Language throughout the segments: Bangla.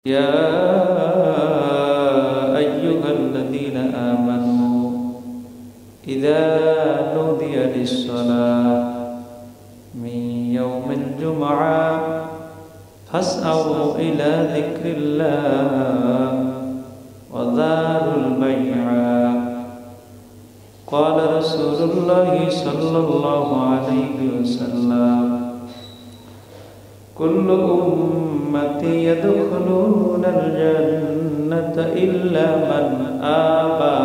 يا أيها الذين آمنوا إذا نودي للصلاة من يوم الجمعة فاسعوا إلى ذكر الله وذروا البيع. قال رسول الله صلى الله عليه وسلم: كل أمتي يدخلون الجنة إلا من آبى.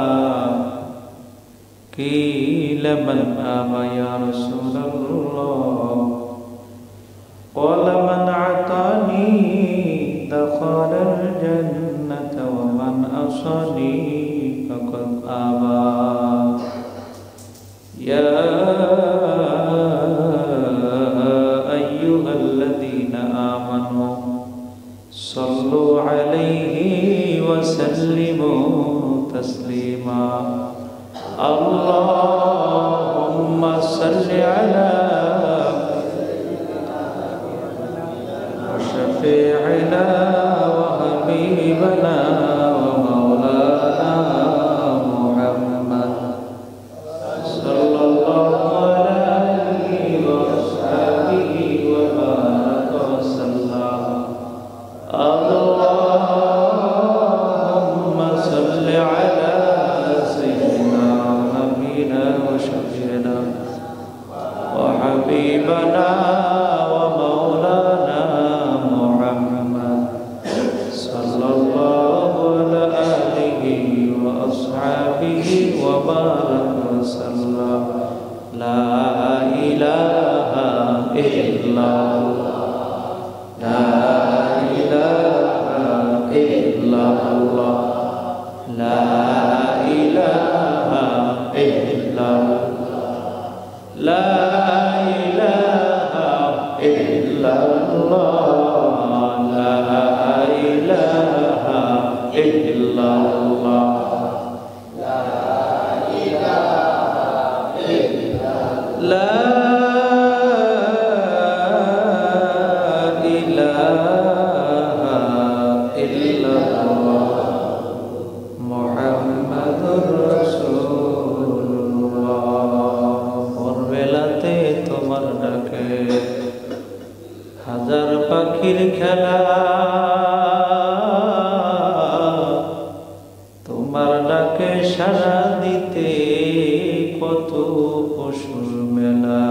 قيل: من آبى يا رسول الله؟ قال: من عطاني دخل الجنة ومن عصاني فقد آبى. يا أيها الذين آمنوا صلوا عليه وسلموا تسليما. اللهم صل على شفيعنا وحبيبنا ومولانا محمد صلى الله عليه وصحبه وبارك وسلم. اللهم صل على سيدنا ونبينا وشفيعنا وحبيبنا ومولانا محمد صلى الله على آله وأصحابه وبارك وسلم. لا إله إلا الله، لا إله إلا الله، لا إله إلا الله، لا إله إلا الله، لا إله إلا الله، لا إله إلا الله، لا إله إلا الله মুহাম্মাদুর রাসূলুল্লাহ। ভোরবেলাতে তোমার ডাকে হাজার পাখির খেলা, তোমার ডাকে সাড়া দিতে কত পশুর মেলা।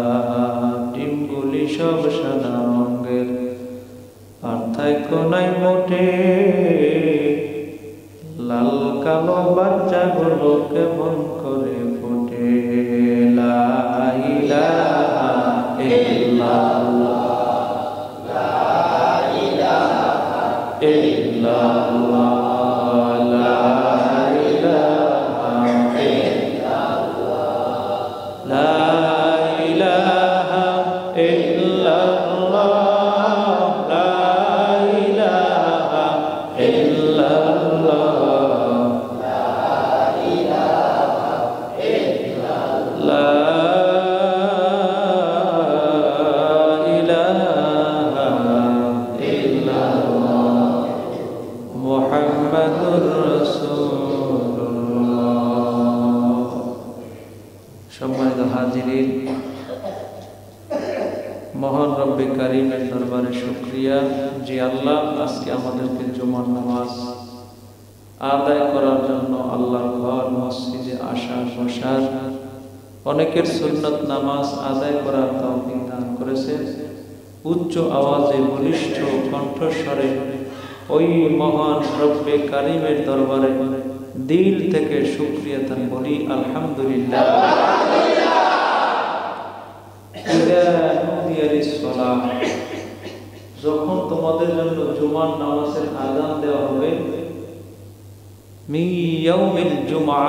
ডিমগুলি সব সাদা রঙের, পার্থক্য নাই মোটে, লাল কালো বাচ্চাগুলো কেমন করে ফোটে। লা ইলাহা ইল্লাল্লাহ, লা ইলাহা ইল্লাল্লাহ, লা ইলাহা ইল্লাল্লাহ, লা ইলাহা ইল্লাল্লাহ, লা ইলাহা ইল্লাল্লাহ, লা ইলাহা ইল্লাল্লাহ মুহাম্মাদুর রাসূলুল্লাহ। সম্মানিত হাজিরিন, মহান রব্বে কারীমের দরবারে শুকরিয়া যে আল্লাহ আজকে আমাদেরকে জুমার নামাজ আদায় করার জন্য আল্লাহর ঘর মসজিদে আসা বসার, অনেকের সুন্নত নামাজ আদায় করার তৌফিক দান করেছে। উচ্চ আওয়াজে বলিষ্ঠ কণ্ঠস্বরে ওই মহান রব্বে কারীমের দরবারে দিল থেকে শুকরিয়া তান বলি আলহামদুলিল্লাহ। যখন তোমাদের জন্য জুমার নামাজের আযান দেওয়া হবে, মি ইয়াউমিল জুমআ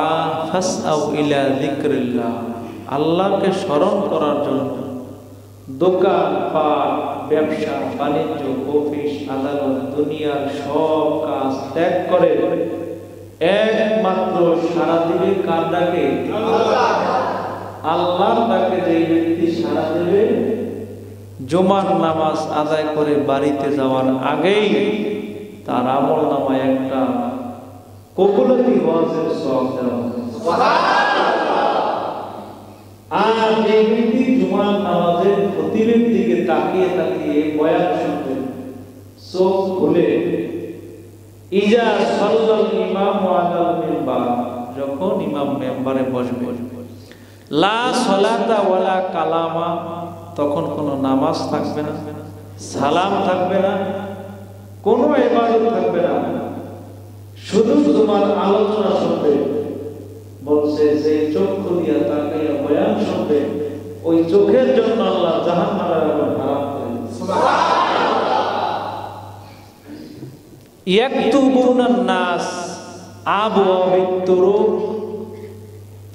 ফাসআউ ইলা যিকরিল্লাহ, আল্লাহকে স্মরণ করার জন্য দোকান পাট, ব্যবসা বাণিজ্য, অফিস আদালত, দুনিয়ার সব কাজ ত্যাগ করে একমাত্র সারা দিবে কার ডাকে? আল্লাহর ডাকে। যে ব্যক্তি সারা দেবে জুমার নামাজ আদায় করে বাড়িতে যাওয়ার আগেই তার আমল নামায় একটা কবুলতি ওয়াজের সওয়াব দেওয়া হবে। আর যে ব্যক্তি জুমার নামাজের খতিবের দিকে তাকিয়ে তাকিয়ে বয়ান শুনবে, চোখ খুলে ইজা সাল্লাল ইমামু আলাল মিম্বার, যখন ইমাম মেম্বারে বসবে, লা সালাতা ওয়ালা কালামা, তখন কোনো নামাজ থাকবে না, সালাম থাকবে না, কোনো ইবাদত থাকবে না, শুধু তোমার আলোচনা শুনবে। বলছে যে চক্ষু দিয়া তাকাইয়া বয়ান শুনবে, ওই চোখের জন্য আল্লাহ জাহান্নামের আগুন হারাম করে দিয়েছে। সুবহানাল্লাহ। ইয়াকতুবুনান নাস আবওয়াবিত তুরুক,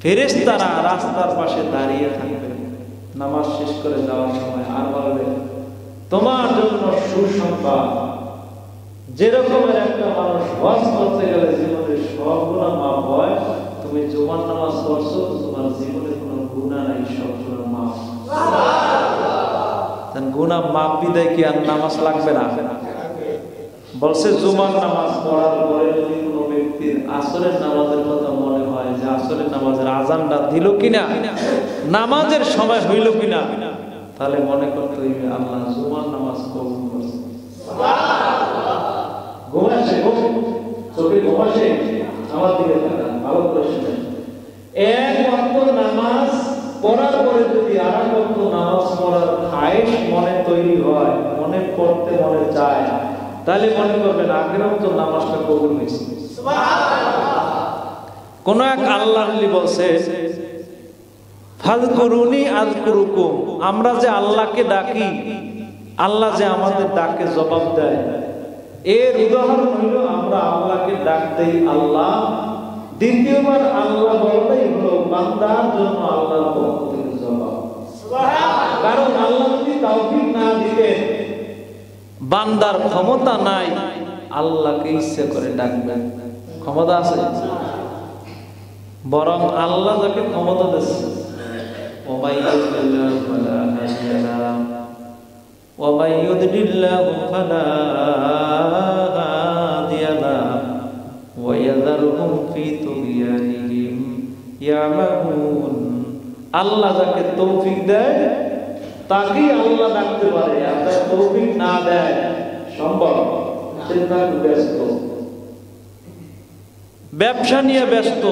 ফেরেশতারা রাস্তার পাশে দাঁড়িয়ে থাকবে নামাজ শেষ করে যাওয়ার সময়, আর বলবে তোমার জন্য সুসংবাদ। যেরকমের একটা মানুষ হজ করতে গেলে জীবনের সব গুনাহ মাফ হয়, তুমি জুমার নামাজ পড়ছো, তোমার জীবনে কোনো গুনাহ নাই, সব গুনাহ মাফ। সুবহানাল্লাহ। গুনাহ মাফ বিদায় কি আর নামাজ লাগবে না? বলছে জুমার নামাজ পড়ার পরে যদি কোনো ব্যক্তির আসরের নামাজের কথা মনে হয় যে আসরের নামাজের আজানটা দিল কিনা, নামাজের সময় হইল কিনা, তাহলে মনে করতে হইবে আল্লাহ জুমার নামাজ কবুল করছে। সুবহানাল্লাহ। ঘুমাসে চোখে ঘুমাসে, আমার দিকে তাকান, ভালো করে শুনেন। এক ওয়াক্ত নামাজ পড়ার পরে যদি আর এক ওয়াক্ত নামাজ পড়ার খায়েশ মনে তৈরি হয়, মনে পড়তে মনে চায়, তাহলে মনে করবেন আগের ওয়াক্ত নামাজটা কবুল হয়েছে। সুবহানাল্লাহ। কোন এক আল্লাহর ওলি বলছে ফাযকুরুনি আযকুরুকুম, আমরা যে আল্লাহকে ডাকি, আল্লাহ যে আমাদের ডাকে জবাব দেয়, এর উদাহরণ হইল আমরা আল্লাহকে ডাক দেই আল্লাহ, দ্বিতীয়বার আল্লাহ বললেই হলো বান্দার জন্য আল্লাহর পক্ষ থেকে জবাব। সুবহানাল্লাহ। কারণ আল্লাহ যদি তাওফিক না দিতেন, বান্দার ক্ষমতা নাই আল্লাহকে ইচ্ছে করে ডাকবেন, ক্ষমতা আছে? বরং আল্লাহ যাকে ক্ষমতা দিয়েছে, ওমাইয়ুদিল্লাহু ফালা হাদিয়া লাহু ওয়া মাইয়ুদিল্লাহু ফালা হাদিয়া লাহু ওয়া ইয়াযারুহুম ফি তুগয়ানিহিম ইয়ামাহুন। আল্লাহ যাকে তৌফিক দেয় তাকে আল্লাহ ডাকতে পারে, আর যাকে তৌফিক না দেয় সম্ভব, সে তার ব্যস্ত, ব্যবসা নিয়ে ব্যস্ত,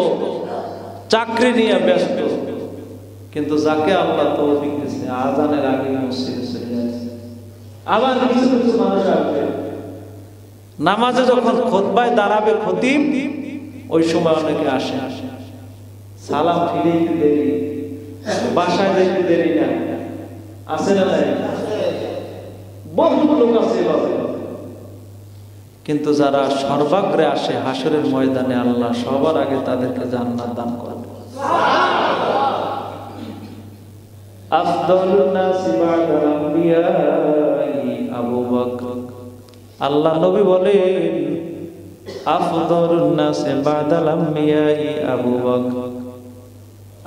চাকরি নিয়ে ব্যস্ত। কিন্তু যাকে আল্লাহ তৌফিক দিয়েছে আযানের আগে মসজিদে চলে যাচ্ছে। আবার কিছু কিছু মানুষ আছে নামাজে যখন খুতবায় দাঁড়াবে খতিব, ওই সময় অনেকে আসে, সালাম ফিরিয়ে দেরি, বাসায় যাইতে দেরি না, আছে না নাই? বহু লোক আছে। কিন্তু যারা সর্বাগ্রে আসে হাসরের ময়দানে, আল্লাহ সবার আগে তাদেরকে জান্নাত দান করবে। আফদালুন নাসি বা'দাল আমবিয়াই আবু বকর। আল্লাহ নবী বলেন আফদালুন নাসি বা'দাল আমবিয়াই আবু বকর।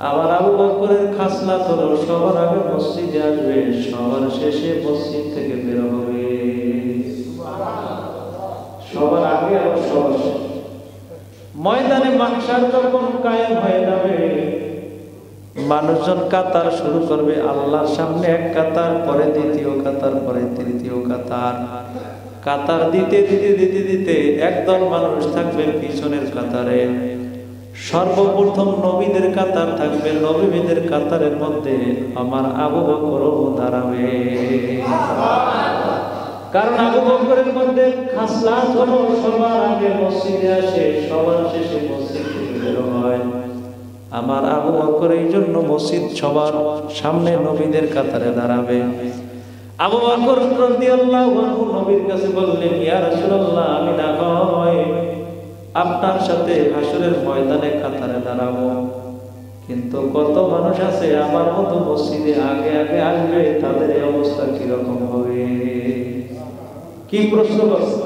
আবার আবু বকরের খাসলাত হলো সবার আগে মসজিদে আসবে, সবার শেষে মসজিদ থেকে বের হবে। সবার আগে আর সবার শেষে। ময়দানে মাহশার যখন কায়েম হয়ে যাবে, মানুষজন কাতার শুরু করবে, আল্লাহর সামনে এক কাতার, পরে দ্বিতীয় কাতার, পরে তৃতীয় কাতার। কাতার দিতে দিতে দিতে দিতে একদল মানুষ থাকবে পিছনের কাতারে। সর্বপ্রথম নবীদের কাতার থাকবে, নবীদের কাতারের মধ্যে আমার আবু বকরও দাঁড়াবে। কারণ আবু বকরের মধ্যে খাসলাত হলো সবার আগে মসজিদে আসে, সবার শেষে মসজিদ থেকে বের হয়। আমার আবু বকর এই জন্য মসজিদ সবার সামনে নবীদের কাতারে দাঁড়াবে। আবু বকর রাদিয়াল্লাহু আনহু নবীর কাছে বললেন, ইয়া রাসূলুল্লাহ, আমি না হয় আপনার সাথে হাসরের ময়দানে কাতারে দাঁড়াবো, কিন্তু কত মানুষ আছে আমার মতো মসজিদে আগে আগে আসবে, তাদের এই অবস্থা কিরকম হবে? কি প্রশ্ন করছে?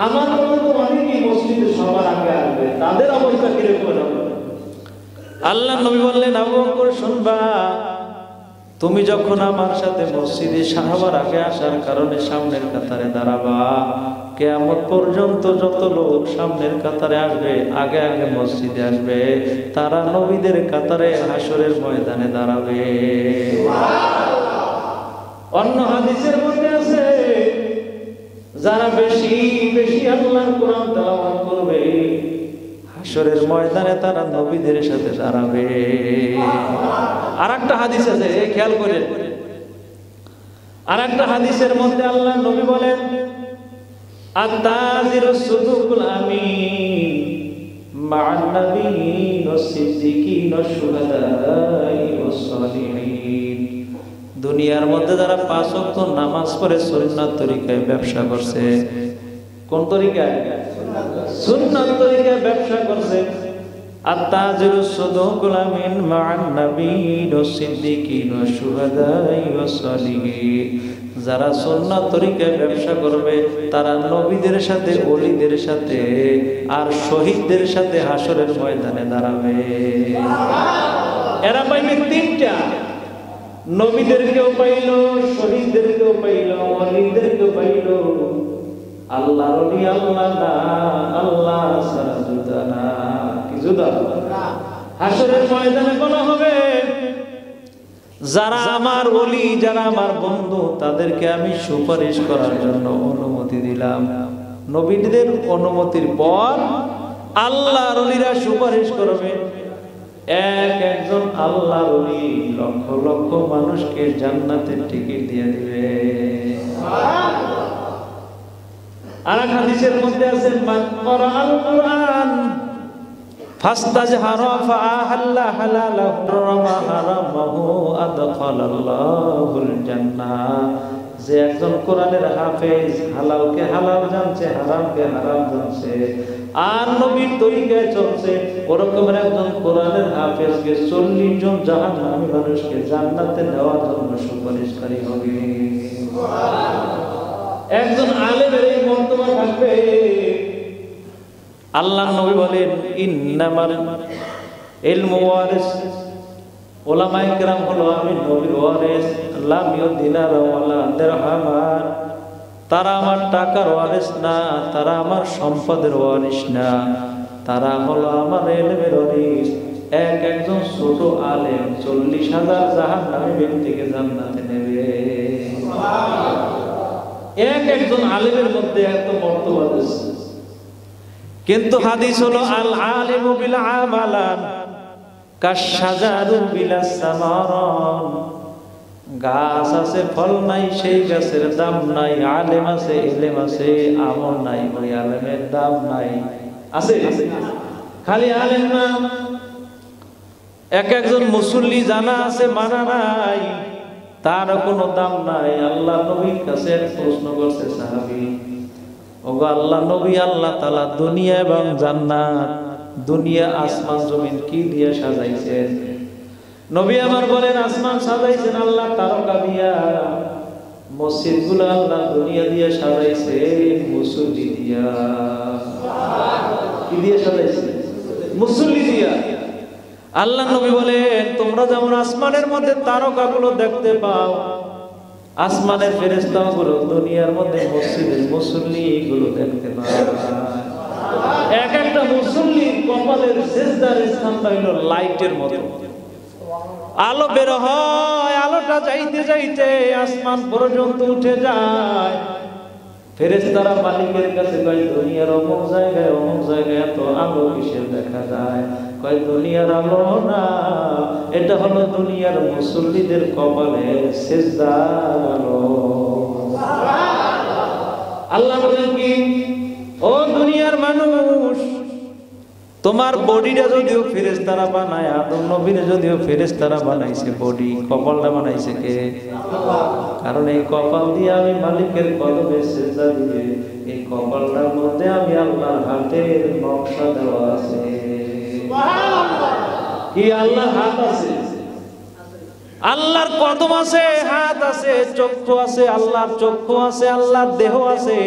আমার মতো অনেকেই মসজিদে সবার আগে আসবে, তাদের অবস্থা কিরকম হবে? আল্লাহ নবী বললেন, আবু বকর শুনবা, তুমি যখন আমার সাথে মসজিদে সবার আগে আসার কারণে সামনের কাতারে দাঁড়াবা, কিয়ামত পর্যন্ত যত লোক সামনের কাতারে আসবে, আগে আগে মসজিদে আসবে, তারা নবীদের কাতারে হাসরের ময়দানে দাঁড়াবে। অন্য হাদিসের মধ্যে আছে, যারা বেশি বেশি আল্লাহর কোরআন তেলাওয়াত করবে, হাসরের ময়দানে তারা নবীদের সাথে দাঁড়াবে। আরেকটা হাদিস আছে, খেয়াল করে, আরেকটা হাদিসের মধ্যে আল্লাহ নবী বলেন, আত-তাজিরুস সুদুকুল আমিন মা'আন নাবিয়্যিন ওয়াস সিদ্দিকিন ওয়াস শুহাদাই ওয়াস সালিহিন। দুনিয়ার মধ্যে যারা 5 ওয়াক্ত নামাজ পড়ে সুন্নাত তরিকায় ব্যবসা করছে, কোন তরিকায়? সুন্নাত তরিকায় ব্যবসা করছে। আত-তাজিরুস সুদুকুল আমিন মা'আন নাবিয়্যিন ওয়াস সিদ্দিকিন ওয়াস শুহাদাই ওয়াস সালিহিন। যারা সুন্নাত তরিকায় ব্যবসা করবে, তারা নবীদের সাথে, ওলিদের সাথে আর শহীদদের সাথে হাসরের ময়দানে দাঁড়াবে। এরা পাইবে 3টা, নবীদেরকেও পাইল, শহীদদেরকেও পাইল, ওলিদেরকেও পাইল। আল্লাহর ওলি আল্লাহ না, আল্লাহ ছাড়া জুদা না। কি জুদা? হাসরের ময়দানে বলা হবে, যারা আমার ওলি, যারা আমার বন্ধু, তাদেরকে আমি সুপারিশ করার জন্য অনুমতি দিলাম। নবীদের অনুমতির পর আল্লাহর ওলিরা সুপারিশ করবে। একজন আল্লাহর ওলি লক্ষ লক্ষ মানুষকে জান্নাতের টিকিট দিয়ে দিবে। আর এক হাদিসের মধ্যে আছে, মান ক্বারাআল কুরআন ফাস্তাজহারা ফাআহাল্লা হালালাহু ওয়া হারামাহু আদখালাল্লাহুল জান্নাহ। যে একজন কোরআনের হাফেজ, হালালকে হালাল জানছে, হারামকে হারাম জানছে, আর নবীর তরিকায় চলছে, ওরকমের একজন কোরআনের হাফেজকে 40 জন জাহান্নামী মানুষকে জান্নাতে নেওয়ার জন্য সুপারিশকারী হবে। একজন আলেমের এই মর্তবা থাকবে। আল্লাহ নবী বলেন, ইন্নামাল ইলমু ওয়ারিস, উলামায়ে কেরাম হলো আমি নবীর ওয়ারিস, লাম ইউদিনার ওয়ালা দিরহামান। তারা আমার টাকার ওয়ারিস না, তারা আমার সম্পদের ওয়ারিস না, তারা হলো আমার ইলমের ওয়ারিস। একজন ছোট আলেম 40,000 জাহান্নামী ব্যক্তিকে জান্নাতে নেবে। একজন আলেমের মধ্যে এত মর্তবা আছে। কিন্তু হাদিস হলো, আল আলিমু বিল আমালান কাশাজারু বিলা সামারান। গাছ আছে, ফল নাই, সেই গাছের দাম নাই। আলেম আছে, ইলম আছে, আমল নাই, ওই আলেমের দাম নাই। আছে খালি আলেম না, একজন মুসল্লি জানা আছে, মানা নাই, তার কোনো দাম নাই। আল্লাহ নবীর কাছে এক প্রশ্ন করছে সাহাবী, ওগো আল্লাহ নবী, আল্লাহ তাআলা দুনিয়া এবং জান্নাত, দুনিয়া আসমান জমিন কি দিয়ে সাজাইছেন? নবী আমার বলেন, আসমান সাজাইছেন আল্লাহ তারকা দিয়া, মসজিদগুলো আল্লাহ দুনিয়া দিয়ে সাজাইছে মুসল্লি দিয়া। কি দিয়ে সাজাইছে? মুসল্লি দিয়া। আল্লাহ নবী বলেন, তোমরা যেমন আসমানের মধ্যে তারকাগুলো দেখতে পাও, আসমানের ফেরেশতাগুলো দুনিয়ার মধ্যে মসজিদের মুসল্লিগুলো দেখতে পায়। একটা মুসল্লির কপালের সিজদার স্থানটা হলো লাইটের মতো। আলো বের হয়, আলোটা যাইতে যাইতে আসমান পর্যন্ত উঠে যায়। ফেরেশতারা মালিকের কাছে কয়, দুনিয়ার অমুক জায়গায় এত আলো কিসের দেখা যায়? কয়, দুনিয়ার আলো না, এটা হলো দুনিয়ার মুসল্লিদের কপালের সিজদার আলো। আল্লাহ বলেন কি, ও দুনিয়ার মানুষ, তোমার বডিটা যদিও ফেরেশতারা বানায়, আদম নবীর যদিও ফেরেশতারা বানাইছে, বডি কপালটা বানাইছে কে? কারণ এই কপাল দিয়ে আমি মালিকের কদমে সিজদা দিয়ে, এই কপালটার মধ্যে আমি আল্লাহর হাতের নকশা দেওয়া আছে। কি আল্লাহর হাত আছে, আল্লাহর কদম আছে, হাত আছে, চক্ষু আছে, আল্লাহর চক্ষু আছে, আল্লাহর দেহ আছে।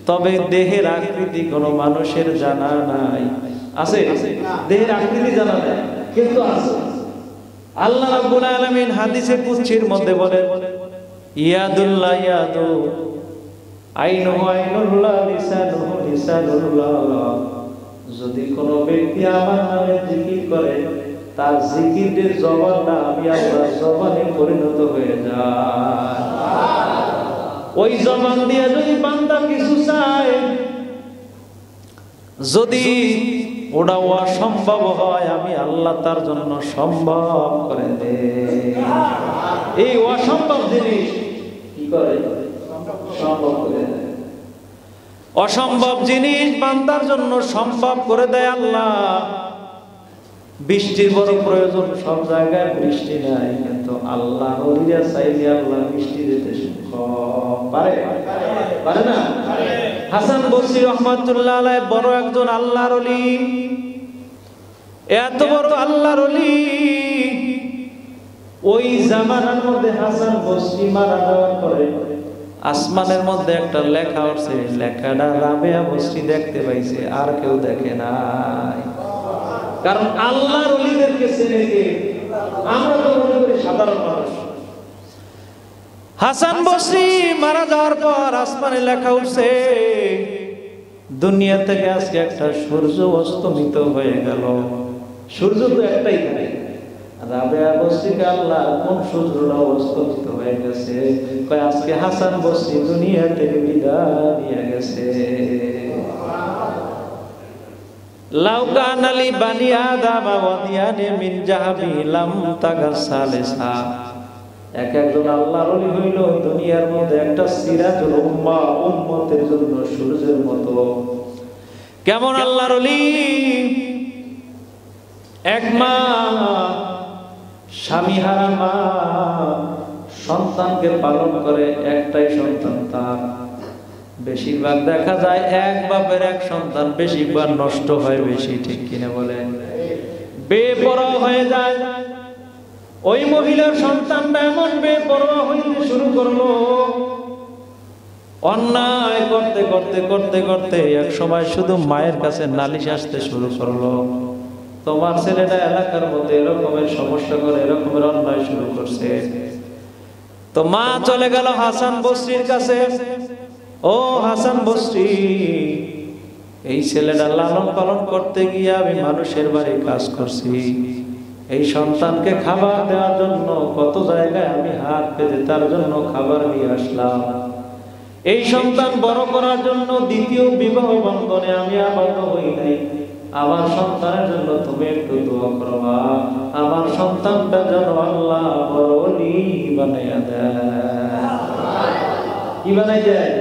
তবে দেহের আকৃতি কোন মানুষের জানা নাই। আছে? দেহের আকৃতি জানা নাই, কিন্তু আছে। আল্লাহ রাব্বুল আলামিন হাদিসে কুদসির মধ্যে বলেন, ইয়াদুল্লাহ ইয়াদু আইনুহু আইনুল্লাহ লিসানুহু লিসানুল্লাহ। যদি কোনো ব্যক্তি আমার নামে জিকির করে, তার জিকিরের জবানটা আমি আল্লাহর জবানে পরিণত হয়ে যায়। ওই জবান দিয়ে যদি বান্দা কিছু চায়, যদি ওটা অসম্ভব হয়, আমি আল্লাহ তার জন্য সম্ভব করে দেই। এই অসম্ভব জিনিস কি করে? সম্ভব করে দেয়। অসম্ভব জিনিস বান্দার জন্য সম্ভব করে দেয় আল্লাহ। বৃষ্টির বড় প্রয়োজন, সব জায়গায় বৃষ্টি নাই, কিন্তু আল্লাহ ওলিরা চাইলে আল্লাহ বৃষ্টি দিতে পারে, পারে না? হাসান বসরি রহমাতুল্লাহ আলাইহি বড় একজন আল্লাহর ওলি, এত বড় আল্লাহর ওলি। ওই জামানার মধ্যে হাসান বসরি মারা যাওয়ার পরে আসমানের মধ্যে একটা লেখা উঠছে, লেখাটা রাবেয়া বসরি দেখতে পাইছে, আর কেউ দেখে নাই। কারণ আল্লাহর ওলিদেরকে চেনে কে? আমরা তো মনে করি সাধারণ মানুষ। হাসান বসরি মারা যাওয়ার পর আসমানে লেখা উঠছে, দুনিয়া থেকে আজকে একটা সূর্য অস্তমিত হয়ে গেল। সূর্য তো একটাই থাকে। রাবেয়া বসরিকে আল্লাহ কোন সূর্যটা অস্তমিত হয়ে গেছে? কয় আজকে হাসান বসরি দুনিয়া থেকে বিদায় নিয়ে গেছে। লাউ কানা লি বানি আদম ওয়াদিয়ানি মিন যাহাবি লাম তাগাসালিসা। একজন আল্লাহর ওলি হইল দুনিয়ার মধ্যে একটা সিরাজুল উম্মাহ, উম্মতের জন্য সূর্যের মতো। কেমন আল্লাহর ওলি? এক মা, স্বামীহারা মা সন্তানকে পালন করে, একটাই সন্তান তার। বেশিরভাগ দেখা যায় এক বাপের এক সন্তান, বেশিরভাগ নষ্ট হয় বেশি, ঠিক কিনা বলেন? বেপরোয়া হয়ে যায়। ওই মহিলার সন্তানটা এমন বেপরোয়া হইতে শুরু করলো, অন্যায় করতে করতে করতে করতে এক সময় শুধু মায়ের কাছে নালিশ আসতে শুরু করলো, তোমার ছেলেটা এলাকার মধ্যে এরকমের সমস্যা করে, এরকমের অন্যায় শুরু করছে। তো মা চলে গেল হাসান বসরির কাছে। ও হাসান বসরি, এই ছেলেটা লালন পালন করতে গিয়ে আমি মানুষের বাড়ি কাজ করছি। এই সন্তানকে খাবার দেওয়ার জন্য কত জায়গায় আমি হাত পেতে তার জন্য খাবার নিয়ে আসলাম। এই সন্তান বড় করার জন্য দ্বিতীয় বিবাহ বন্ধনে আমি আবদ্ধ হই নাই। আমার সন্তানের জন্য তুমি একটু দোয়া করবা, আমার সন্তানটা যেন আল্লাহ বড় ওলি বানাইয়া দেয়। কি বানাই দেয়?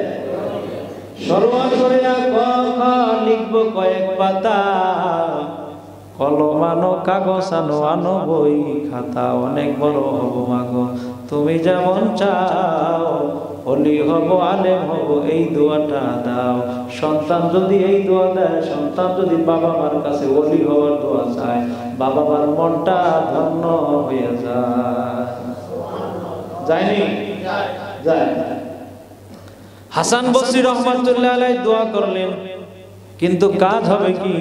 সর্বশরিয়া কথা লিখবো কয়েক পাতা, কলম আনো কাগজ আনো, আনো বই খাতা, অনেক বড় হব মাগো তুমি যেমন চাও, ওলি হব আলেম হব এই দোয়াটা দাও। সন্তান যদি এই দোয়া দেয়, সন্তান যদি বাবা মার কাছে ওলি হওয়ার দোয়া চায়, বাবা মার মনটা ধন্য হয়ে যায়। যায়নি? যায়। হাসান বসরি রহমাতুল্লাহ আলাইহি দোয়া করলেন, কিন্তু কাজ হবে কি?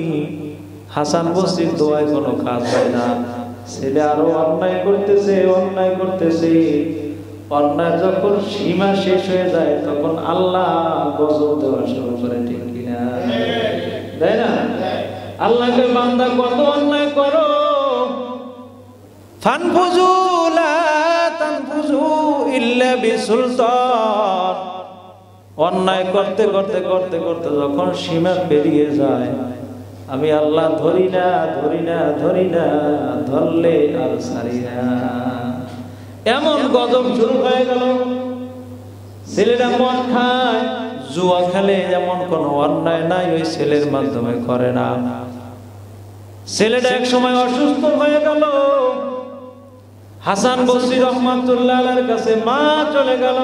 হাসান বসরির দোয়ায় কোনো কাজ হয় না। ছেলে আরো অন্যায় করতেছে, অন্যায় করতেছে। অন্যায় যখন সীমা শেষ হয়ে যায়, তখন আল্লাহ গজব দেওয়া শুরু করে, ঠিক কিনা? দেয় না? আল্লাহকে বান্দা কত অন্যায় করো, ফানফুজু লা তানফুজু ইল্লা বিসুলতান। অন্যায় করতে করতে করতে করতে যখন সীমা পেরিয়ে যায়, আমি আল্লাহ ধরি না, ধরি না, ধরি না, ধরলে আর ছাড়ি না। এমন গজব শুরু হয়ে গেল। ছেলেরা মদ খায়, জুয়া খেলে, এমন কোন অন্যায় নাই ওই ছেলের মাধ্যমে করে না। ছেলেটা এক সময় অসুস্থ হয়ে গেল। হাসান বসরি রহমাতুল্লাহ আলাইহির কাছে মা চলে গেল।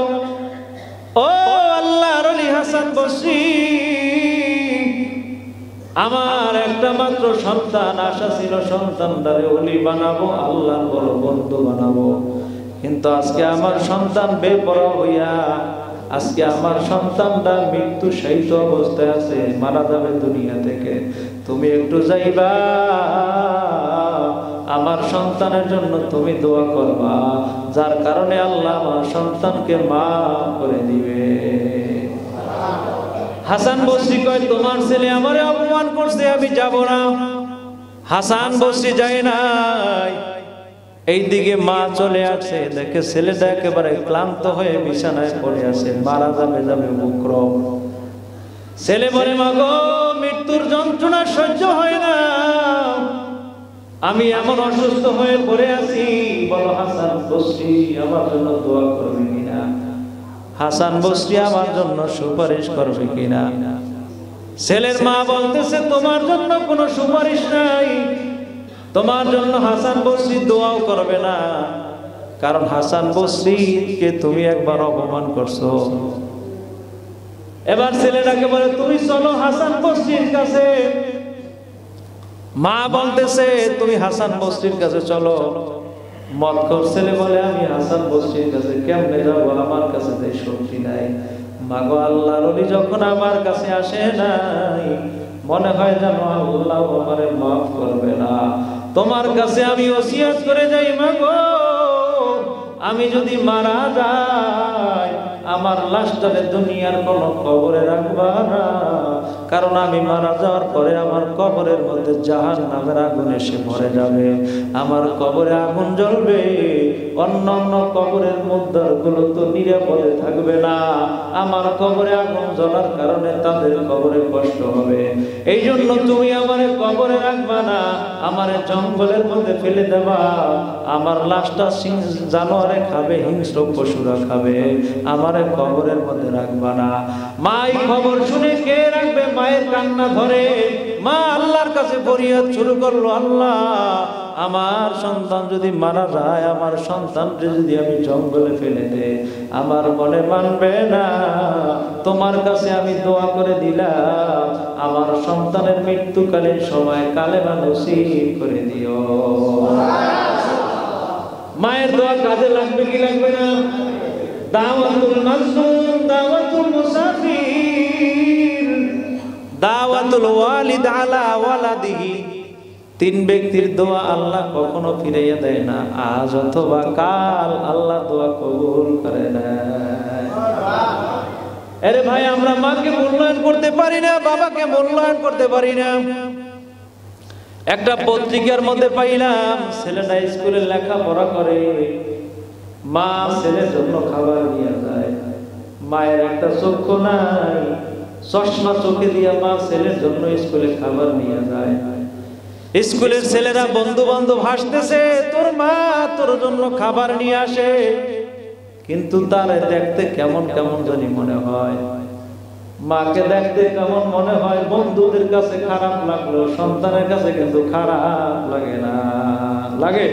ও আল্লাহর ওলি হাসান বসরি, আমার একটা মাত্র সন্তান, আশা ছিল সন্তানটারে ওলি বানাবো, আল্লাহর বড় বন্ধু বানাবো, কিন্তু আজকে আমার সন্তান বেপরোয়া হইয়া, আজকে আমার সন্তানটা মৃত্যু শায়িত অবস্থায় আছে, মারা যাবে দুনিয়া থেকে। তুমি একটু যাইবা, আমার সন্তানের জন্য তুমি দোয়া করবা, যার কারণে আল্লাহ আমার সন্তানকে মাফ করে দিবে। হাসান বসরি কয় তোমার ছেলে আমারে অপমান করছে, আমি যাব না। হাসান বসরি যায় নাই। এইদিকে মা চলে আসে, দেখে ছেলেটা একেবারে ক্লান্ত হয়ে বিছানায় পড়ে আছে, মারা যাবে যাবে উপক্রম। ছেলে বলে মা গো, মৃত্যুর যন্ত্রণা সহ্য হয় না, আমি এমন অসুস্থ হয়ে পড়ে আছি, বলো হাসান বসরি আমার জন্য দোয়া করবে কিনা, হাসান বসরি আমার জন্য সুপারিশ করবে কিনা। ছেলের মা বলতেছে তোমার জন্য কোনো সুপারিশ নাই, তোমার জন্য হাসান বসরি দোয়াও করবে না, কারণ হাসান বসরিকে তুমি একবার অপমান করছো। এবার ছেলেটাকে বলে তুমি চলো হাসান বসরির কাছে। মা বলতেছে তুমি হাসান বসরির কাছে চলো। মতখোর ছেলে বলে আমি হাসান বসরির কাছে কেমনে যাবো, আমার কাছে তো শক্তি নাই। মাগো আল্লাহর ওলি যখন আমার কাছে আসে নাই, মনে হয় যেন আল্লাহ আমারে মাফ করবে না। তোমার কাছে আমি ওসিয়ত করে যাই মাগো, আমি যদি মারা যাই আমার লাশটারে দুনিয়ার কোনো কবরে রাখবা না, কারণ আমি মারা যাওয়ার পরে আমার কবরের মধ্যে জাহান্নামের আগুন এসে ভরে যাবে, আমার কবরে আগুন জ্বলবে, অন্যান্য কবরের মুদ্রাগুলো তো নিরাপদে থাকবে না, আমার কবরে আগুন জ্বলার কারণে তাদের কবরে কষ্ট হবে। এই জন্য তুমি আমারে কবরে রাখবা না, আমারে জঙ্গলের মধ্যে ফেলে দেবা, আমার লাশটা জানোয়ারে খাবে, হিংস্র পশুরা খাবে, আমারে কবরের মধ্যে রাখবা না। মা এই খবর শুনে কে রাখবে, মায়ের কান্না ধরে। মা আল্লাহর কাছে ফরিয়াদ শুরু করলো, আল্লাহ আমার সন্তান যদি মারা যায়, আমার সন্তানকে যদি আমি জঙ্গলে ফেলে দেই, আমার মনে মানবে না, তোমার কাছে আমি দোয়া করে দিলাম, আমার সন্তানের মৃত্যুকালীন সময় কালেমা নসিব করে দিও। মায়ের দোয়া কাজে লাগবে কি লাগবে না? দাওয়াতুল মাজলুম, দাওয়াতুল মুসাফির, দাওয়াতুল ওয়ালিদ আলা ওয়ালাদিহি। তিন ব্যক্তির দোয়া আল্লাহ কখনো ফিরাইয়া দেয় না, আজ অথবা কাল আল্লাহ দোয়া কবুল করে না। আরে ভাই, আমরা মাকে মূল্যায়ন করতে পারি না, বাবাকে মূল্যায়ন করতে পারি না। একটা পত্রিকার মধ্যে পাইলাম, ছেলেটা স্কুলে লেখাপড়া করে, মা ছেলের জন্য খাবার নিয়ে যায়, মায়ের একটা চক্ষু নাই, চশমা চোখে দিয়ে মা ছেলের জন্য স্কুলে খাবার নিয়ে যায়। স্কুলের ছেলেরা বন্ধু বান্ধব হাসতেছে, তোর মা তোর জন্য খাবার নিয়ে আসে, কিন্তু তারে দেখতে কেমন কেমন জানি মনে হয়। মাকে দেখতে কেমন মনে হয়, বন্ধুদের কাছে খারাপ লাগলো, সন্তানের কাছে কিন্তু খারাপ লাগে না, লাগে?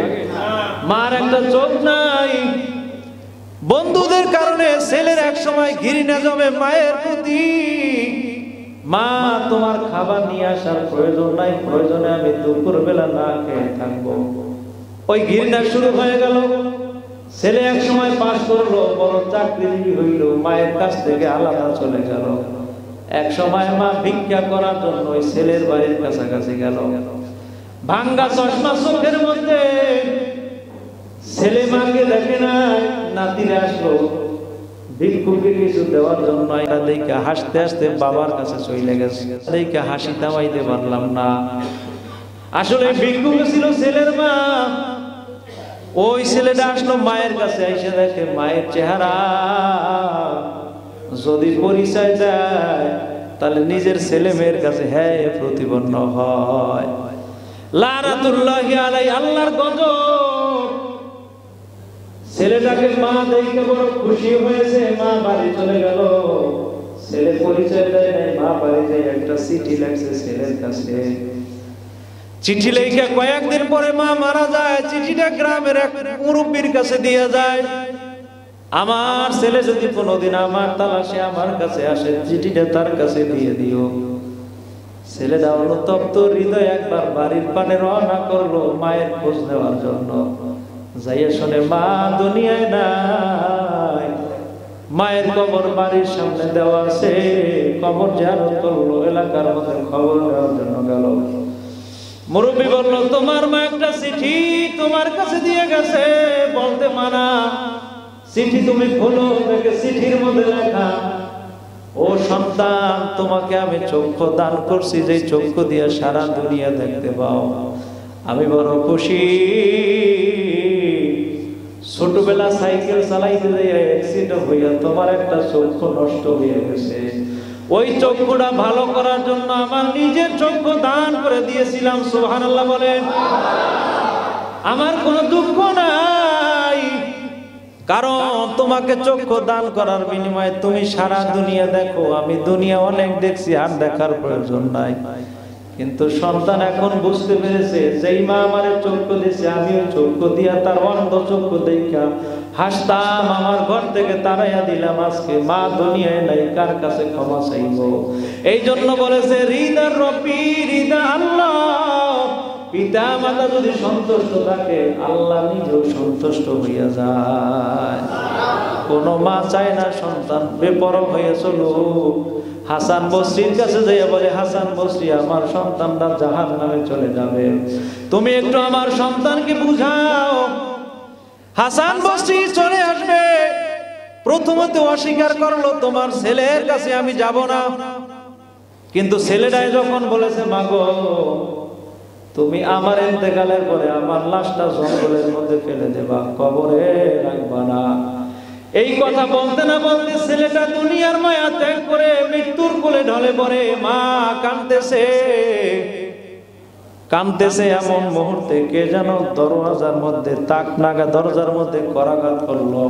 মার একটা চোখ নাই, বন্ধুদের কারণে ছেলের এক সময় ঘৃণা জমে মায়ের প্রতি। মা তোমার খাবার নিয়ে আসার প্রয়োজন নাই, প্রয়োজনে আমি দুপুর বেলা না খেয়ে থাকবো। ওই ঘৃণা শুরু হয়ে গেল। ছেলে এক সময় পাস করলো, বড় চাকরিজীবী হইল, মায়ের কাছ থেকে আলাদা চলে গেল। এক সময় মা ভিক্ষা করার জন্য ওই ছেলের বাড়ির কাছাকাছি গেল, ভাঙ্গা চশমা চোখের মধ্যে। ছেলে মাকে দেখে নাই, নাতিরে আসলো ভিক্ষুকে কিছু দেওয়ার জন্য। দেখে হাসতে হাসতে বাবার কাছে চলে গেছে, দেখে হাসি থামাইতে পারলাম না। আসলে ভিক্ষুক ছিল ছেলের মা। ওই ছেলেটা আসলো মায়ের কাছে, এসে দেখে মায়ের চেহারা যদি পরিচয় দেয় তাহলে নিজের ছেলে মেয়ের কাছে হ্যাঁ প্রতিপন্ন হয়। লানাতুল্লাহি আলাইহি, আল্লাহর গজব। ছেলেটাকে মা দেখে বড় খুশি হয়েছে, মা বাড়ি চলে গেল। ছেলে পরিচয় দেয় নাই, মা বাড়ি যায় একটা চিঠি লেখছে ছেলের কাছে। চিঠি লেখা কয়েকদিন পরে মা মারা যায়। চিঠিটা গ্রামের এক মুরব্বীর কাছে দিয়ে যায়, আমার ছেলে যদি কোনোদিন আমার তালাশে আমার কাছে আসে, চিঠিটা তার কাছে দিয়ে দিও। ছেলেটা অনুতপ্ত হৃদয় একবার বাড়ির পানে রওনা করলো মায়ের খোঁজ নেওয়ার জন্য। যাইয়া শুনে মা দুনিয়ায় নাই। মায়ের কবর বাড়ির সামনে দেওয়া আছে, কবর জিয়ারত করলো, এলাকার মধ্যে খবর দেওয়ার জন্য গেল। মুরব্বী বলল, তোমার মা একটা চিঠি তোমার কাছে দিয়ে গেছে, বলতে মানা। চিঠি তুমি খোলো, দেখে চিঠির মধ্যে লেখা, ও সন্তান, তোমাকে আমি চক্ষু দান করছি, যে চক্ষু দিয়ে সারা দুনিয়া দেখতে পাও। আমি বড় খুশি। ছোটবেলা সাইকেল চালাইতে যাইয়া অ্যাক্সিডেন্ট হইয়া তোমার একটা চক্ষু নষ্ট হয়ে গেছে। ওই চক্ষুটা ভালো করার জন্য আমার নিজের চক্ষু দান করে দিয়েছিলাম। সুবহানাল্লাহ বলেন। আমার কোনো দুঃখ নাই, কারণ তোমাকে চক্ষু দান করার বিনিময়ে তুমি সারা দুনিয়া দেখো। আমি দুনিয়া অনেক দেখছি, আর দেখার প্রয়োজন নাই। কিন্তু সন্তান এখন বুঝতে পেরেছে, যেই মা আমারে চক্ষু দিয়েছে, আমিও চক্ষু দিয়া তার অন্ধ চক্ষু দেখা হাসতাম, আমার ঘর থেকে তাড়াইয়া দিলাম। আজকে মা দুনিয়ায় নাই, কার কাছে ক্ষমা চাইব? এই জন্য বলেছে হৃদয় রব্বি, হৃদয় আল্লাহ। পিতা মাতা যদি সন্তুষ্ট থাকে, আল্লাহ নিজেও সন্তুষ্ট হইয়া যায়। কোন মা চায় না সন্তান বেপরোয়া হয়ে চলুক। হাসান বসরির কাছে যাইয়া বলে, হাসান বসরি, আমার সন্তানরা জাহান্নামে চলে যাবে, তুমি একটু আমার সন্তানকে বুঝাও। হাসান বসরি চলে আসবে। প্রথমত অস্বীকার করলো, তোমার ছেলের কাছে আমি যাব না। কিন্তু ছেলেটাই যখন বলেছে, মাগো তুমি আমার ইন্তেকালের পরে আমার লাশটা জঙ্গলের মধ্যে ফেলে দেবা, কবরে রাখবা না। এই কথা বলতে না বলতে ছেলেটা দুনিয়ার মায়া ত্যাগ করে মৃত্যুর কোলে ঢলে পড়ে। মা কাঁদতেছে কাঁদতেছে। এমন মুহূর্তে কে যেন দরওয়াজার মধ্যে, তাক নাগা দরজার মধ্যে করাঘাত করলো।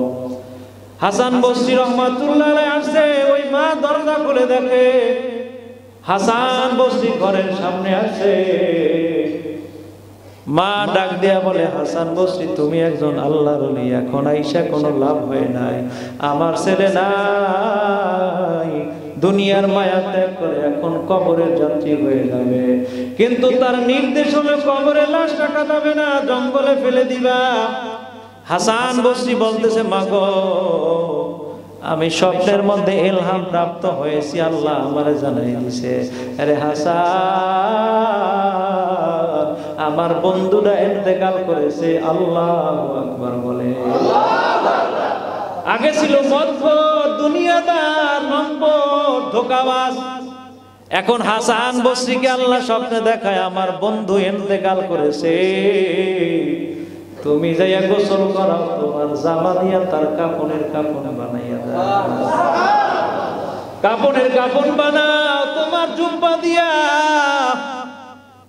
হাসান বসরি রহমাতুল্লাহ আলাইহি আসছে। ওই মা দরজা খুলে দেখে হাসান বসরি ঘরের সামনে আছে। মা ডাক দিয়া বলে, হাসান বসরি, তুমি একজন আল্লাহর ওলি, এখন আইসা কোনো লাভ হয় নাই। আমার ছেলে নাই, দুনিয়ার মায়া ত্যাগ করে এখন কবরের যাত্রী হয়ে যাবে। কিন্তু তার নির্দেশ হলো কবরে লাশ রাখা যাবে না, জঙ্গলে ফেলে দিবা। হাসান বসরি বলতেছে, মাগো আমি স্বপ্নের মধ্যে ইলহাম প্রাপ্ত হয়েছি, আল্লাহ আমারে জানাই দিয়েছে। আরে হাসান, আমার বন্ধুরা ইন্তেকাল করেছে। আল্লাহু আকবার বলে। আগে ছিল মদখোর, দুনিয়াদার, নম্বর, ধোঁকাবাজ। এখন হাসান বসরিকে আল্লাহ স্বপ্নে দেখায়, আমার বন্ধু ইন্তেকাল করেছে, তুমি যাইয়া গোসল করাও, তোমার জামা দিয়া তার কাফনের কাফন বানাইয়া দাও। কাফনের কাফন বানাও তোমার জুব্বা দিয়া,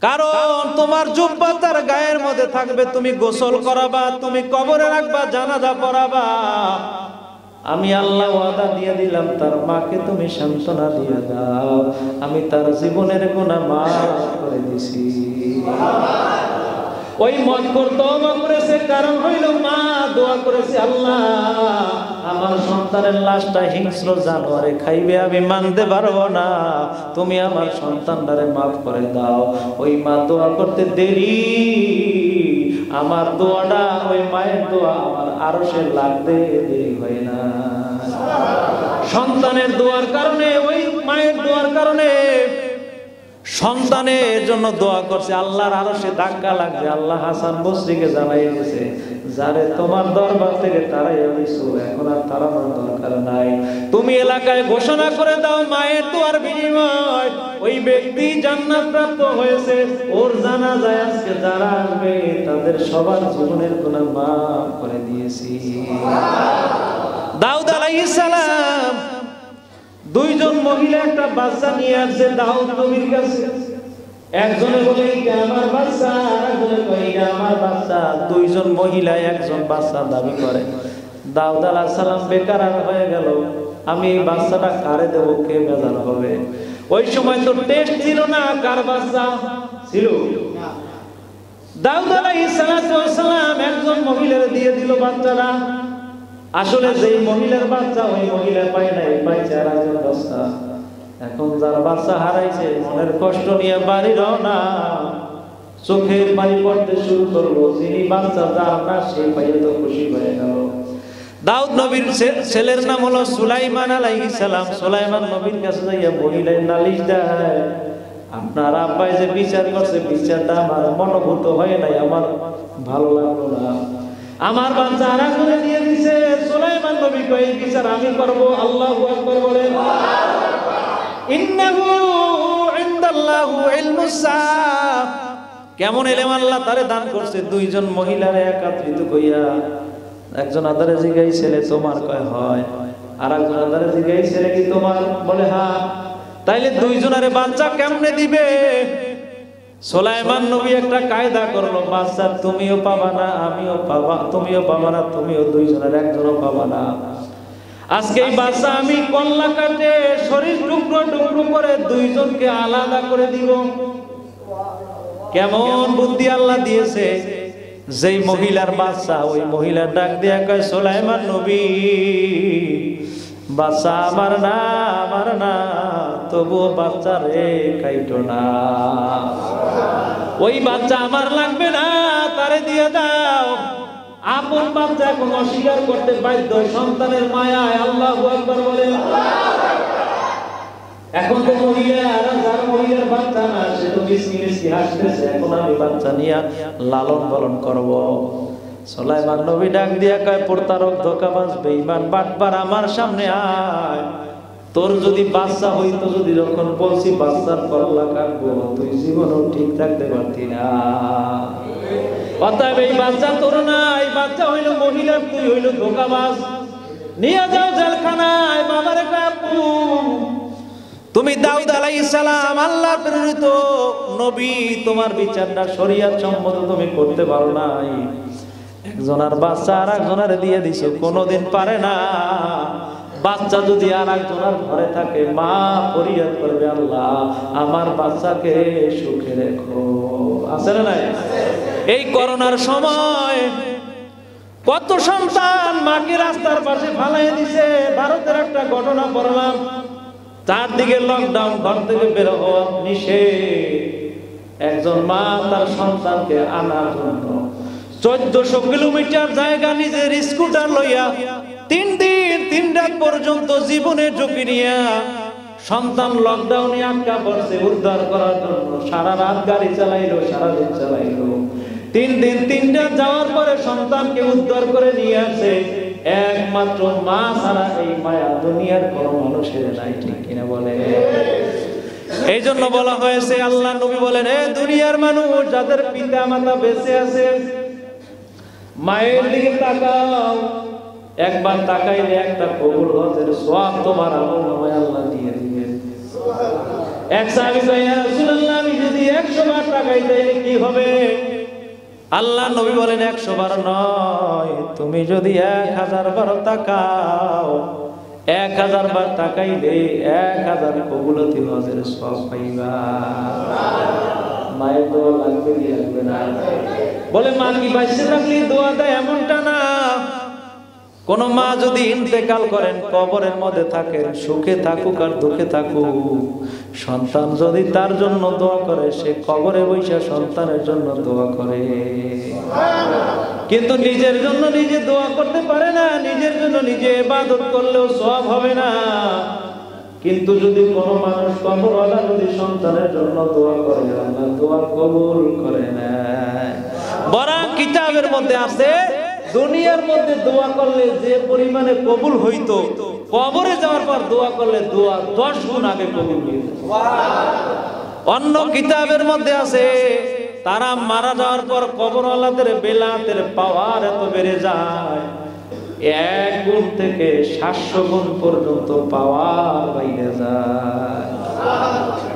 কারণ তোমার জুব্বা তার গায়ের মধ্যে থাকবে। তুমি গোসল করাবা, তুমি কবরে রাখবা, জানাজা পড়াবা। আমি আল্লাহ ওয়াদা দিয়ে দিলাম, তার মাকে তুমি সান্ত্বনা দিয়ে দাও, আমি তার জীবনের গুনাহ মাফ করে দিছি। ওই মদখোর তওবা করেছে, কারণ হইল মা দোয়া করেছে, আল্লাহ আমার সন্তানের লাশটা হিংস্র জানোয়ারে খাইবে, আমি মানতে পারবো না, তুমি আমার সন্তানটারে মাফ করে দাও। ওই মা দোয়া করতে দেরি, আমার দোয়াটা, ওই মায়ের দোয়া আমার আরশে লাগতে দেরি হয় না। সন্তানের দোয়ার কারণে, ওই মায়ের দোয়ার কারণে সন্তানের জন্য দোয়া করছে, আল্লাহর আরশে ধাক্কা লাগবে। আল্লাহ হাসান বসরিকে জানাই দিয়েছে, যারে তোমার দরবার থেকে তারাইয়া দিছো, এখন আর তাড়ানোর দরকার নাই। তুমি এলাকায় ঘোষণা করে দাও, মায়ের দোয়ার বিনিময় ওই ব্যক্তি জান্নাত প্রাপ্ত হয়েছে। ওর জানাজায় আজকে যারা আসবে তাদের সবার জীবনের গুনাহ মাফ করে দিয়েছি। দাউদ আলাইহিস সালাম দুইজন মহিলা একটা বাচ্চা নিয়ে আসছে দাউদ নবীর কাছে। একজনে বলে এটা আমার বাচ্চা, আরেকজনে কয় এটা আমার বাচ্চা। দুইজন মহিলা একজন বাচ্চা দাবি করে। দাউদ আলাইহিস সালাম বেকার হয়ে গেল, আমি এই বাচ্চাটা কারে দেব, কে বেজার হবে? ওই সময় তো টেস্ট ছিল না কার বাচ্চা ছিল। দাউদ আলাইহিস সালাম একজন মহিলার দিয়ে দিল বাচ্চাটা। আসলে যেই মহিলার বাচ্চা ওই মহিলা পায় নাই, পাইছে আর একজন বাচ্চা। এখন যার বাচ্চা হারাইছে মনের কষ্ট নিয়ে বাড়ি রওনা, চোখের পানি পড়তে শুরু করলো। যিনি বাচ্চা যার না সে পাইয়ে তো খুশি হয়ে গেল। দাউদ নবীর ছেলের নাম হলো সুলাইমান আলাইহিস সালাম। সুলাইমান নবীর কাছে যাইয়া মহিলা নালিশ দেয়, আপনার আব্বাই যে বিচার করছে, বিচারটা আমার মনোভূত হয় নাই, আমার ভালো লাগলো না। আমার বাচ্চা আরেকজনে দিয়ে দিছে। সুলাইমান নবী কয় এই বিচার আমি করব। আল্লাহু আকবার বলেন। ইন্নাহু ইনদাল্লাহু ইলমুস সাআহ। কেমন ইলম আল্লাহ তারে দান করছে? দুইজন মহিলারে একত্রিত কইয়া, একজন আদারে জিগাইছিলে তোমার কয় হয়, আর একজন আদারে জিগাইছিলে কি তোমার, বলে হ্যাঁ। তাইলে দুইজনারে বাচ্চা কেমনে দিবে? সুলাইমান নবী একটা কায়দা করলো, বাচ্চা তুমিও পাবা না আমিও পাবা, তুমিও পাবা না তুমিও, দুইজনের একজনও পাবা না। আজকে এই বাচ্চা আমি কল্লা কাটে শরীর টুকরো টুকরো করে দুইজনকে আলাদা করে দিব। কেমন বুদ্ধি আল্লাহ দিয়েছে! যেই মহিলার বাচ্চা, ওই মহিলার ডাক দিয়া কয়, সুলাইমান নবী বাচ্চা আমার না, আমার না, তবুও বাচ্চা রে খাইতো না। ওই বাচ্চা আমার লাগবে না, তারে দিয়ে দাও। আপন বাচ্চা এখন অস্বীকার করতে বাধ্য সন্তানের মায়ায়। আল্লাহু আকবার বলেন। এখন তো মহিলা আর যার মহিলার বাচ্চা না, সে তো মিষ্টি মিষ্টি হাসতেছে, এখন আমি বাচ্চা নিয়ে লালন পালন করব। সুলাইমান নবী ডাক দিয়া কয়, প্রতারক, ধোঁকাবাজ, বেঈমান, বাটপার, আমার সামনে আয়। তোর যদি বাচ্চা হইতো, যদি যখন বলছি বাচ্চার কল্লা কাটবো, তুই জীবনও ঠিক থাকতে পারতি না। অতএব এই বাচ্চা তোর না, এই বাচ্চা হইল মহিলার, তুই হইল ধোঁকাবাজ। নিয়ে যাও জেলখানায়। বাবারে কাপু, তুমি দাউদ আলাইহিস সালাম আল্লাহর প্রেরিত নবী, তোমার বিচারটা শরীয়ত সম্মত তুমি করতে পারো নাই। একজনের বাচ্চা আর একজনের দিয়ে দিছো, কোনোদিন পারে না। বাচ্চা যদি আর একজনের ঘরে থাকে, মা ফরিয়াদ করবে, আল্লাহ আমার বাচ্চাকে সুখে রেখো। আছে না নাই? এই করোনার সময় কত সন্তান মাকে রাস্তার পাশে ফালাইয়া দিছে। ভারতের একটা ঘটনা পড়লাম, চারদিকে লকডাউন, ঘর থেকে বের হওয়া নিষেধ। একজন মা তার সন্তানকে আনার জন্য 1400 কিলোমিটার জায়গা নিজের স্কুটার লইয়া 3 দিন 3 রাত পর্যন্ত জীবনের ঝুঁকি নিয়ে সন্তান লকডাউনে আটকা পড়ছে, উদ্ধার করার জন্য সারা রাত গাড়ি চালাইলো, সারাদিন চালাইলো। 3 দিন 3 রাত যাওয়ার পরে সন্তানকে উদ্ধার করে নিয়ে আসে। একমাত্র মা ছাড়া এই মায়া দুনিয়ার কোন মানুষের নাই, ঠিক কিনা বলে? এই জন্য বলা হয়েছে, আল্লাহ নবী বলেন, এ দুনিয়ার মানুষ যাদের পিতা মাতা বেঁচে আছে, মায়ের দিকে তাকাও। একবার তাকাইলে একটা কবুল হজের সওয়াব তোমার আমলনামায় আল্লাহ দিয়ে দিবেন। এক সাহাবী কয়, ইয়া রাসূলুল্লাহ, আমি যদি 100 বার তাকাই তাইলে কি হবে? আল্লাহ নবী বলেন, 100 বার নয়, তুমি যদি 1000 বার তাকাও, 1000 বার তাকাইলে 1000 কবুলতি হজের সওয়াব পাইবা। মায়ের দোয়া লাগবে কি লাগবে না? বলে মা কি বাইসে থাকলে দোয়া দেয় এমনটা না। কোন মা যদি ইন্তেকাল করেন, কবরের মধ্যে থাকেন, সুখে থাকুক আর দুঃখে থাকুক, সন্তান যদি তার জন্য দোয়া করে, সে কবরে বসে সন্তানের জন্য দোয়া করে। কিন্তু নিজের জন্য নিজে দোয়া করতে পারে না, নিজের জন্য নিজে ইবাদত করলেও সওয়াব হবে না। কিন্তু যদি কোনো মানুষ কবরওয়ালা যদি সন্তানের জন্য দোয়া করে, আল্লাহ দোয়া কবুল করে নেয়। বরান কিতাবের মধ্যে আছে, দুনিয়ার মধ্যে দোয়া করলে যে পরিমাণে কবুল হইতো, কবরে যাওয়ার পর দোয়া করলে দোয়া 10 গুণ আগে কবুল হইত। অন্য কিতাবের মধ্যে আছে, তারা মারা যাওয়ার পর কবরওয়ালাদের বেলাতের পাওয়ার এত বেড়ে যায়, 1 গুণ থেকে 700 গুণ পর্যন্ত পাওয়ার বাইরে যায়।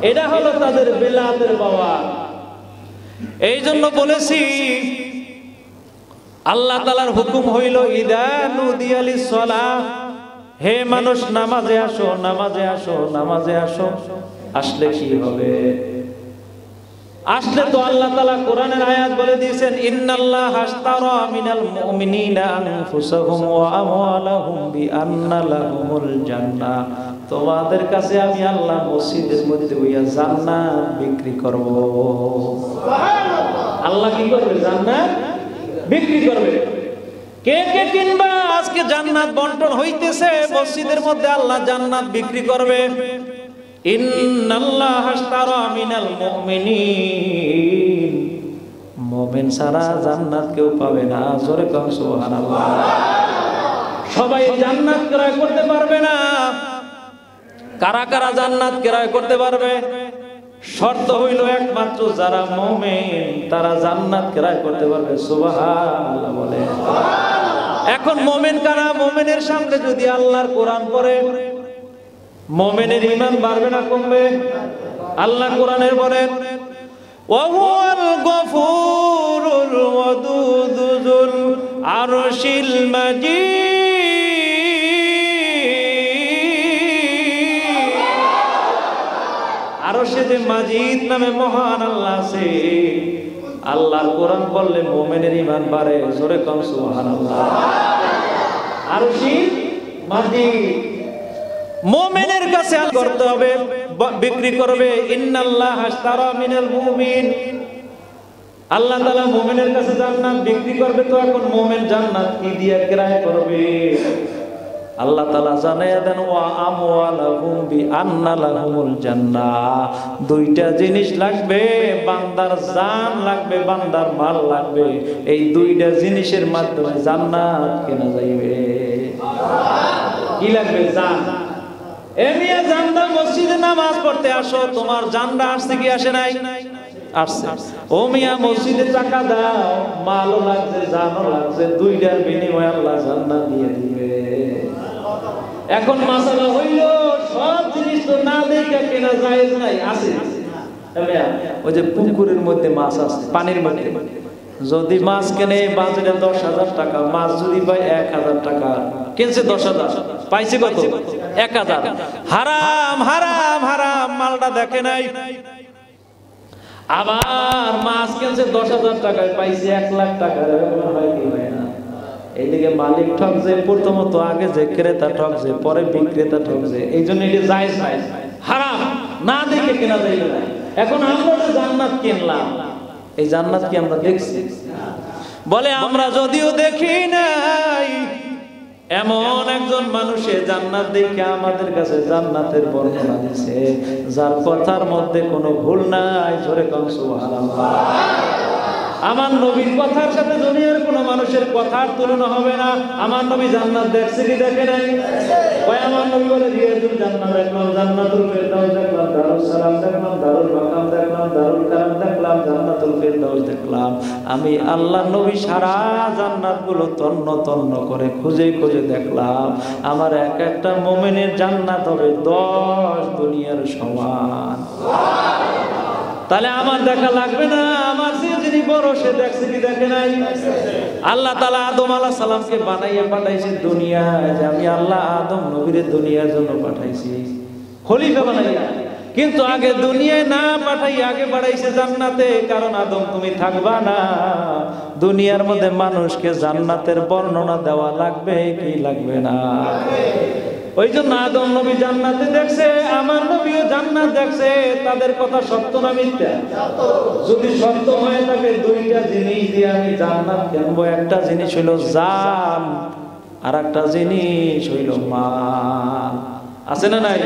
এটা হলো তাদের বেলাতের পাওয়ার। এই জন্য বলেছি, আল্লাহ তাআলার হুকুম হইল, ইদা নুদিয়া লিস-সালাহ, হে মানুষ নামাজে আসো, নামাজে আসো, নামাজে আসো। আসলে কি হবে? আসলে তো আল্লাহ তাআলা কোরআনের আয়াত বলে দিয়েছেন, ইন্নাল্লাহা আশতারা মিনাল মুমিনিনা আনফুসাহুম ওয়া আমওয়ালাহুম বিআন্না লাহুমুল জান্নাহ। তোমাদের কাছে আমি আল্লাহ মসজিদের মধ্যে বইয়া জান্নাত বিক্রি করব। সুবহানাল্লাহ। আল্লাহ কি করবে? জান্নাত বিক্রি করবে। কে কে কিনবা? আজকে জান্নাত বন্টন হইতেছে মসজিদের মধ্যে, আল্লাহ জান্নাত বিক্রি করবে। ইন্নাল্লাহা আশতারা মিনাল মুমিনিন, মুমিন ছাড়া জান্নাত কেউ পাবে না। জোরে কও সুবহানাল্লাহ। সবাই জান্নাত ক্রয় করতে পারবে না। কারা কারা জান্নাত ক্রয় করতে পারবে? শর্ত হইল একমাত্র যারা মুমিন তারা জান্নাত ক্রয় করতে পারবে। সুবহানাল্লাহ বলে। এখন মুমিন কারা? মুমিনের সামনে যদি আল্লাহর কোরআন পড়ে মুমিনের ঈমান বাড়বে না কমবে? আল্লাহ কোরআনের বলেন ওয়াহুয়াল গফুরুল ওয়াদুদুল আরশিল মাজিদ। আরশে যে মাজিদ নামে মহান আল্লাহ আছে, আল্লাহর কোরআন পড়লে মুমিনের ঈমান বাড়ে। জোরে কোন সুবহানাল্লাহ। আরশিল মাজিদ মুমিনের কাছে করতে হবে, বিক্রি করবে। ইন্নাল্লাহ আশতারা মিনাল মুমিন, আল্লাহ তাআলা মুমিনের কাছে জান্নাত বিক্রি করবে। তো এখন মুমিন জান্নাত কি দিয়ে ক্রয় করবে? আল্লাহ তাআলা জানায়া দেন ওয়া আমওয়ালাহুম বিআন্না লাহুমুল জান্নাহ। দুইটা জিনিস লাগবে, বান্দার জান লাগবে, বান্দার মাল লাগবে। এই দুইটা জিনিসের মাধ্যমে জান্নাত কেনা যাইবে। কি লাগবে? জান। এমিয়া জানদা মসজিদে নামাজ পড়তে আসো, তোমার জানদা আসছে কি আসে নাই? আসছে। ও মিয়া মসজিদে টাকা দাও, মালও লাগছে, জানও লাগছে, দুইটার বিনিময়ে আল্লাহ জান্নাত দিয়ে দিবে। এখন মাসালা হইল সব জিনিস তো না দেখে কেনা জায়েজ নাই। আছে ওই যে পুকুরের মধ্যে মাছ আছে, পানির মধ্যে যদি মাছ কেনে বাজারে 10,000 টাকা, মাছ যদি পায় 1,000 টাকা, কিনছে 10,000, পাইছে কত? 1,000। হারাম হারাম হারাম, মালটা দেখে নাই। আবার মাছ কিনছে 10,000 টাকায়, পাইছে 1,00,000 টাকা। হয় কি হয় না? এইদিকে মালিক ঠকছে প্রথমত, আগে যে ক্রেতা ঠকছে, পরে বিক্রেতা ঠকছে। এই জন্য এটা জায়েজ নাই, হারাম, না দেখে কেনা যাইবে না। এখন আমরা যে জান্নাত কিনলাম, এই জান্নাত কি আমরা দেখছি? বলে আমরা যদিও দেখি নাই, এমন একজন মানুষের জান্নাত দেখে আমাদের কাছে জান্নাতের বর্ণনা দিয়েছে, যার কথার মধ্যে কোনো ভুল নাই। জোরে কোন সুবহানাল্লাহ। আমার নবীর কথার সাথে দুনিয়ার কোনো মানুষের কথার তুলনা হবে না। আমার নবী জান্নাত দেখছে কি দেখে নাই? ওই আমার নবী বলে দিয়েছেন জান্নাত দেখলাম, জান্নাতুল ফেরদাউস দেখলাম, দারুস সালাম দেখলাম, দারুল মাকাম দেখলাম, দারুল কারাম দেখলাম, জান্নাতুল ফেরদাউস দেখলাম। আমি আল্লাহ নবী সারা জান্নাতগুলো তন্ন তন্ন করে খুঁজে খুঁজে দেখলাম। আমার এক একটা মুমিনের জান্নাত হবে 10 দুনিয়ার সমান। তাহলে আমার দেখা লাগবে না? আমার যিনি বড় সে দেখছে কি দেখে নাই? আল্লাহ তাআলা আদম আলাইহিস সালামকে বানাইয়া পাঠাইছে দুনিয়ায়, যে আমি আল্লাহ আদম নবীরে দুনিয়ার জন্য পাঠাইছি খলিফা বানাইয়া। কিন্তু আগে দুনিয়ায় না পাঠাই, আগে পাঠাইছে জান্নাতে। কারণ আদম তুমি থাকবা না, দুনিয়ার মধ্যে মানুষকে জান্নাতের বর্ণনা দেওয়া লাগবে কি লাগবে না? ওই জন্য আদম নবী জান্নাতে দেখছে, আমার নবীও জান্নাত দেখছে। তাদের কথা সত্য না মিথ্যা? যদি সত্য হয়ে থাকে, দুইটা জিনিস দিয়ে আমি জান্নাত কিনবো। একটা জিনিস হইল জান, আর একটা জিনিস হইল মাল। আছে না নাই?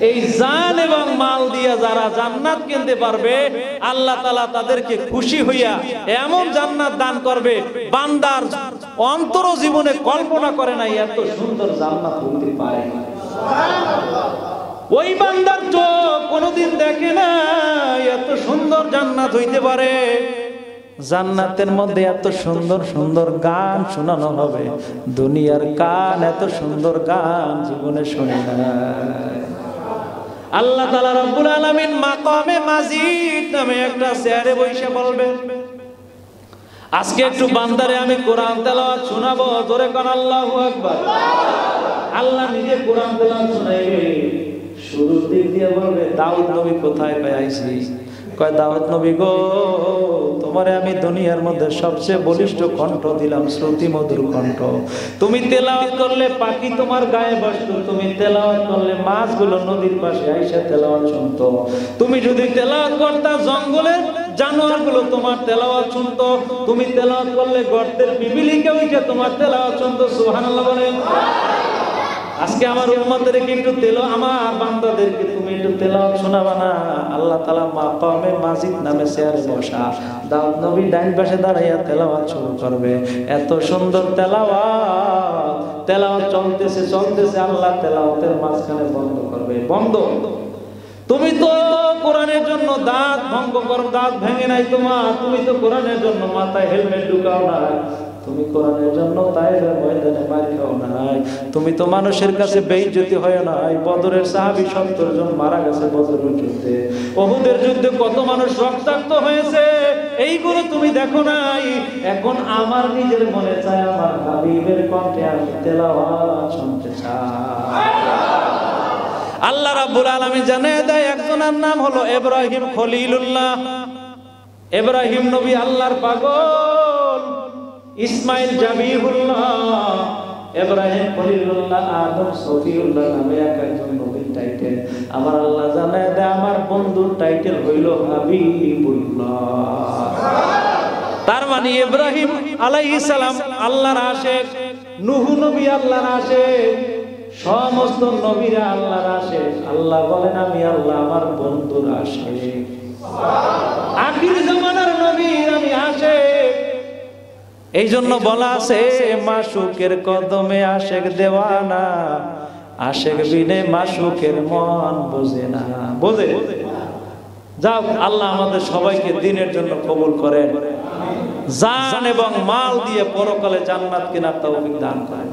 এই জান এবং মাল দিয়া যারা জান্নাত কিনতে পারবে, আল্লাহ তাআলা তাদেরকে খুশি হইয়া এমন জান্নাত দান করবে, বান্দার অন্তর জীবনে কল্পনা করে নাই এত সুন্দর জান্নাত হতে পারে। ওই বান্দার চোখ কোনোদিন দেখে না এত সুন্দর জান্নাত হইতে পারে। জান্নাতের মধ্যে এত সুন্দর সুন্দর গান শোনানো হবে, দুনিয়ার কান এত সুন্দর গান জীবনে শুনে নাই। আল্লাহ তাআলা রব্বুল আলামিন মাকামে মাজিদ নামে একটা চেয়ারে বসে বলবেন, আজকে একটু বান্দারে আমি কোরআন তেলাওয়াত শোনাবো। জোরে কোন আল্লাহু আকবার। আল্লাহ নিজে কোরআন তেলাওয়াত শোনাইবে। শুরুর দিক দিয়ে বলবে, দাউদ নবী কোথায় পাইছি? কয়, দাউদ নবী গো, তোমারে আমি দুনিয়ার মধ্যে সবচেয়ে বলিষ্ঠ কণ্ঠ দিলাম, শ্রুতি মধুর কণ্ঠ। তুমি তেলাওয়াত করলে পাখি তোমার গায়ে বসতো, তুমি তেলাওয়াত করলে মাছগুলো নদীর পাশে আইসা তেলাওয়াত শুনতো, তুমি যদি তেলাওয়াত করতা জঙ্গলের জানোয়ারগুলো তোমার তেলাওয়াত শুনতো, তুমি তেলাওয়াত করলে গর্তের পিপিলিকা উঠে তোমার তেলাওয়াত শুনতো। সুবহানাল্লাহ বলেন। আজকে আমার উম্মতদেরকে একটু আমার বান্দাদেরকে তুমি একটু তেলাওয়াত শোনাবা না? আল্লাহ তাআলা মাকামে মাজিদ নামে চেয়ারে বসা, দাউদ নবী ডাইন পাশে দাঁড়াইয়া তেলাওয়াত শুরু করবে। এত সুন্দর তেলাওয়াত চলতেছে, আল্লাহ তেলাওয়াতের মাঝখানে বন্ধ করবে। বন্ধ। তুমি তো কোরআনের জন্য দাঁত ভেঙে নাই তোমার, তুমি তো কোরআনের জন্য মাথায় হেলমেট ঢুকাও নাই, তুমি কোরআনের জন্য তায়েফের ময়দানে মার খাও নাই, তুমি তো মানুষের কাছে বেইজ্জতি হয় নাই। বদরের সাহাবী 70 জন মারা গেছে বদরের যুদ্ধে, উহুদের যুদ্ধে কত মানুষ রক্তাক্ত হয়েছে, এইগুলো তুমি দেখো নাই। এখন আমার নিজের মনে চায় আমার হাবিবের কণ্ঠে আমি তেলাওয়াত শুনতে চাই। আল্লাহ রাব্বুল আলামিন জানিয়ে দেয় একজনের নাম হলো ইব্রাহিম খলিলুল্লাহ। ইব্রাহিম নবী আল্লাহর পাগল, ইসমাইল জাবিহুল্লাহ, ইব্রাহিম খলিলুল্লাহ, আদম সফিউল্লাহ নামে একজন নবীর টাইটেল। আমার আল্লাহ জানিয়ে দেয় আমার বন্ধুর টাইটেল হইল হাবিবুল্লাহ। তার মানে ইব্রাহিম আলাইহিস সালাম আল্লাহর আশিক, নূহ নবী আল্লাহর আশিক, সমস্ত নবীরা আল্লাহর আশিক। আল্লাহ বলেন আমি আল্লাহ আমার বন্ধুর আশিক, আখির জামানার নবীর আমি আশিক। এই জন্য বলা আছে মাশুকের কদমে আশিক দেওয়ানা, আশিক বিনে মাশুকের মন বোঝে না। বোঝে? যাও, আল্লাহ আমাদের সবাইকে দ্বীনের জন্য কবুল করেন, জান এবং মাল দিয়ে পরকালে জান্নাত কেনার তৌফিক দান করেন।